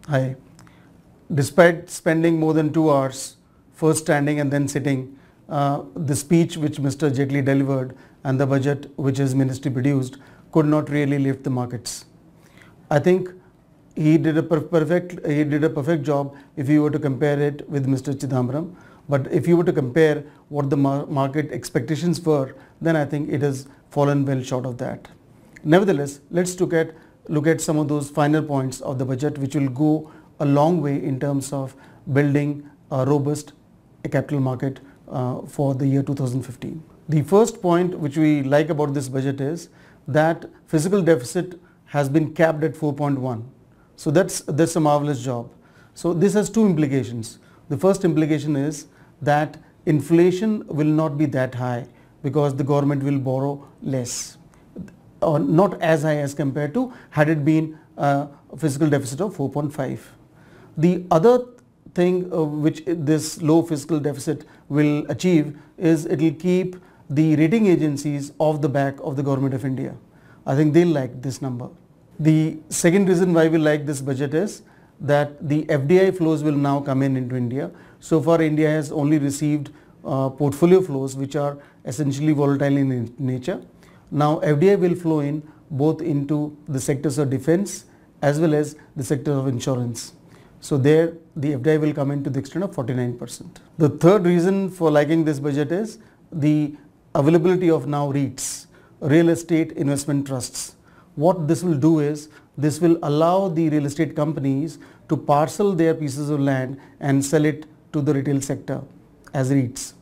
Hi. Despite spending more than 2 hours, first standing and then sitting, the speech which Mr. Jaitley delivered and the budget which his ministry produced could not really lift the markets. I think he did a perfect job if you were to compare it with Mr. Chidambaram. But if you were to compare what the market expectations were, then I think it has fallen well short of that. Nevertheless, let's look at some of those final points of the budget which will go a long way in terms of building a robust capital market for the year 2015. The first point which we like about this budget is that fiscal deficit has been capped at 4.1. So that's a marvelous job. So this has two implications. The first implication is that inflation will not be that high because the government will borrow less, or not as high as compared to had it been a fiscal deficit of 4.5. The other thing which this low fiscal deficit will achieve is it will keep the rating agencies off the back of the government of India. I think they'll like this number. The second reason why we like this budget is that the FDI flows will now come into India. So far India has only received portfolio flows which are essentially volatile in nature. Now FDI will flow in both into the sectors of defense as well as the sector of insurance. So there the FDI will come in to the extent of 49%. The third reason for liking this budget is the availability of now REITs, real estate investment trusts. What this will do is this will allow the real estate companies to parcel their pieces of land and sell it to the retail sector as REITs.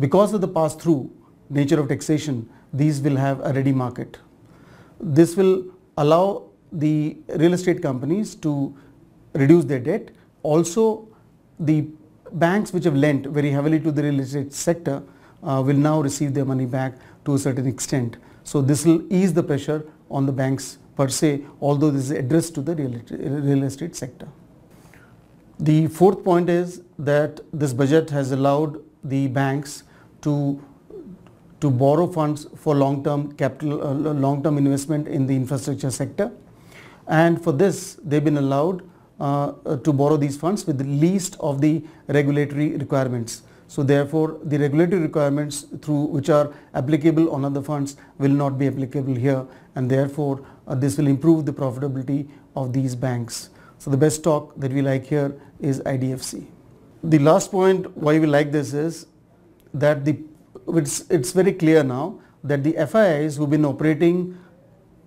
Because of the pass-through nature of taxation, these will have a ready market. This will allow the real estate companies to reduce their debt. Also, the banks which have lent very heavily to the real estate sector will now receive their money back to a certain extent. So this will ease the pressure on the banks per se, although this is addressed to the real estate sector. The fourth point is that this budget has allowed the banks to borrow funds for long-term capital, long-term investment in the infrastructure sector, and for this they've been allowed to borrow these funds with the least of the regulatory requirements. So therefore the regulatory requirements through which are applicable on other funds will not be applicable here, and therefore this will improve the profitability of these banks. So the best stock that we like here is HDFC. The last point why we like this is that it's very clear now that the FIIs who've been operating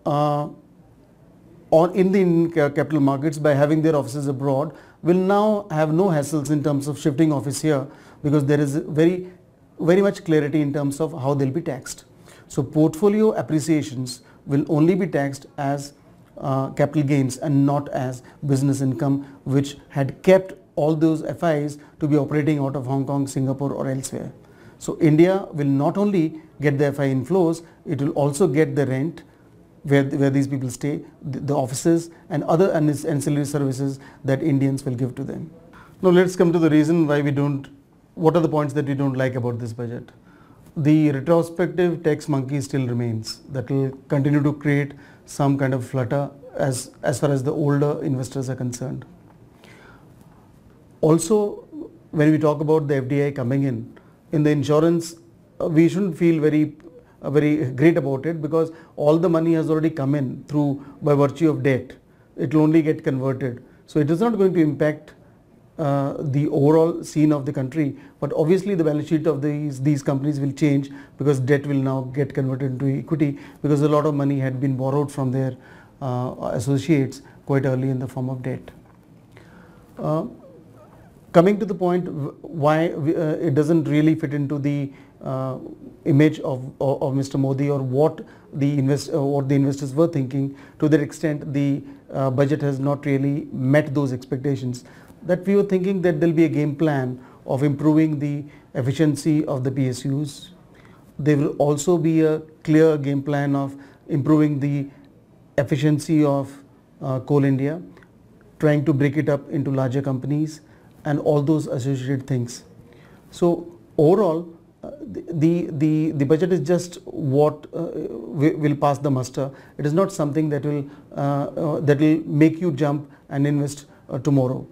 in the Indian capital markets by having their offices abroad will now have no hassles in terms of shifting office here, because there is very much clarity in terms of how they'll be taxed. So portfolio appreciations will only be taxed as capital gains and not as business income, which had kept all those FIs to be operating out of Hong Kong, Singapore or elsewhere. So India will not only get the FI inflows, it will also get the rent where these people stay, the offices and other ancillary services that Indians will give to them. Now let's come to the reason why what are the points that we don't like about this budget. The retrospective tax monkey still remains. That will continue to create some kind of flutter as far as the older investors are concerned. Also, when we talk about the FDI coming in the insurance, we shouldn't feel very great about it, because all the money has already come in by virtue of debt. It will only get converted. So it is not going to impact the overall scene of the country, but obviously the balance sheet of these companies will change, because debt will now get converted into equity, because a lot of money had been borrowed from their associates quite early in the form of debt. Coming to the point why it doesn't really fit into the image of Mr. Modi, or what the investors were thinking, to that extent the budget has not really met those expectations. That we were thinking that there will be a game plan of improving the efficiency of the PSUs. There will also be a clear game plan of improving the efficiency of Coal India, trying to break it up into larger companies and all those associated things. So overall, the budget is just what will pass the muster. It is not something that will make you jump and invest tomorrow.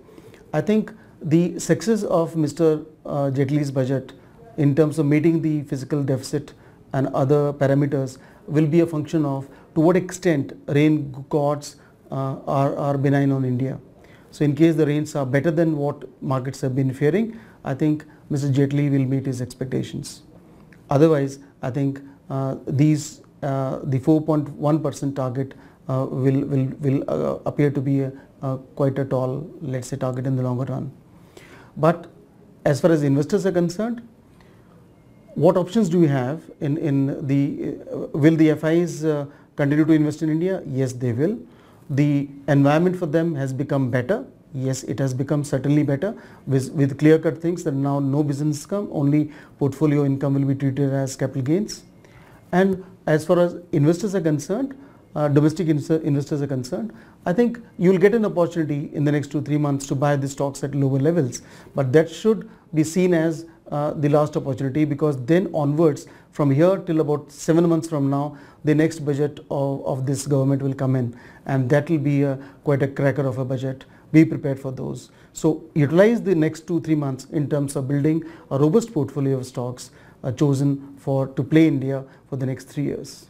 I think the success of Mr. Jaitley's budget in terms of meeting the fiscal deficit and other parameters will be a function of to what extent rain gods are benign on India. So in case the rains are better than what markets have been fearing, I think Mr. Jaitley will meet his expectations. Otherwise, I think the 4.1% target will appear to be quite a tall, let's say, target in the longer run. But as far as investors are concerned, what options do we have in the, will the FIs continue to invest in India? Yes, they will. The environment for them has become better. Yes, it has become certainly better with clear-cut things that now no business income, only portfolio income will be treated as capital gains. And as far as investors are concerned, domestic investors are concerned, I think you will get an opportunity in the next 2-3 months to buy the stocks at lower levels. But that should be seen as the last opportunity, because then onwards, from here till about 7 months from now, the next budget of this government will come in, and that will be quite a cracker of a budget. Be prepared for those. So utilize the next 2-3 months in terms of building a robust portfolio of stocks chosen to play India for the next 3 years.